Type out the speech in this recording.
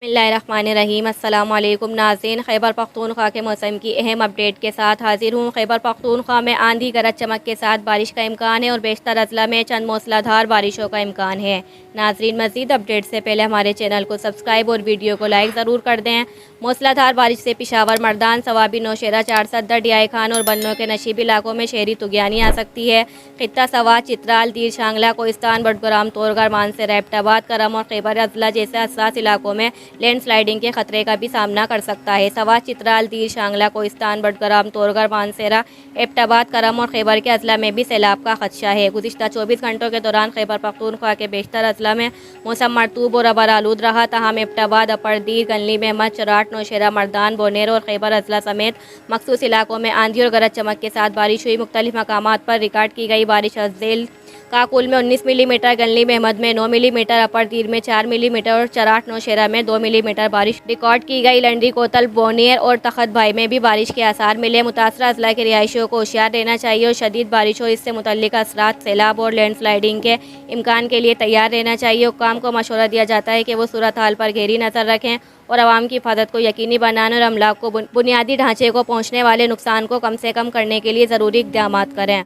बिस्मिल्लाहिर्रहमानिर्रहीम। अस्सलाम वालेकुम नाज़रीन, खैबर पख्तूनख्वा के मौसम की अहम अपडेट के साथ हाजिर हूँ। खैबर पख्तूनख्वा में आंधी गरज चमक के साथ बारिश का इम्कान है और बेशतर अजला में चंद मूसलाधार बारिशों का इम्कान है। नाज़रीन, मज़ीद अपडेट से पहले हमारे चैनल को सब्सक्राइब और वीडियो को लाइक ज़रूर कर दें। मूसलाधार बारिश से पिशावर, मर्दान, सवाबी, नौशेरा, चार सद्दर, डियाई खान और बन्नों के नशीबी इलाकों में शहरी तुगयानी आ सकती है। खित्ता सवात, चित्राल, दीर, शांगला, कोहिस्तान, बडगुराम, तोरगर, मानसर, एबटाबाद, करम और खैबर अजला जैसे हसास इलाकों में लैंडस्लाइडिंग के खतरे का भी सामना कर सकता है। सवात, चित्राल, दीर, शांगला, कोहिस्तान, बडगराम, तोरगर, मानसेरा, एबटाबाद, करम और खैबर के अजला में भी सैलाब का खदशा है। गुज़िश्ता 24 घंटों के दौरान खैबर पख्तूनख्वा के बेशतर अजला में मौसम मरतूब और अबर आलूद रहा। तहम एबटाबाद, अपर दीर, गनली मेहमद, चराट, नौशेरा, मर्दान, बोनेर और खैबर अजला समेत मखसूस इलाकों में आंधी और गरज चमक के साथ बारिश हुई। मुख्तलिफ मकामात पर रिकॉर्ड की गई बारिश अज़ेल काकुल में 19 मिलीमीटर, गनली मेहमद में 9 मिलीमीटर, अपर दीर में 4 मिलीमीटर और चराट नौशेरा में 2 मिलीमीटर बारिश रिकॉर्ड की गई। लंडी, कोतल, बोनियर और तखत भाई में भी बारिश के आसार मिले। मुतासरा अजला के रिहायशियों को होशियार रहना चाहिए और शदीद बारिश हो इससे मुतल्लिक असरात, सैलाब और लैंडस्लाइडिंग के इम्कान के लिए तैयार रहना चाहिए। हुक्काम को मशवरा दिया जाता है कि वो सूरत हाल पर गहरी नज़र रखें और आवाम की हिफाजत को यकीनी बनाने और अमलाक को बुनियादी ढांचे को पहुँचने वाले नुकसान को कम से कम करने के लिए ज़रूरी इक़दाम करें।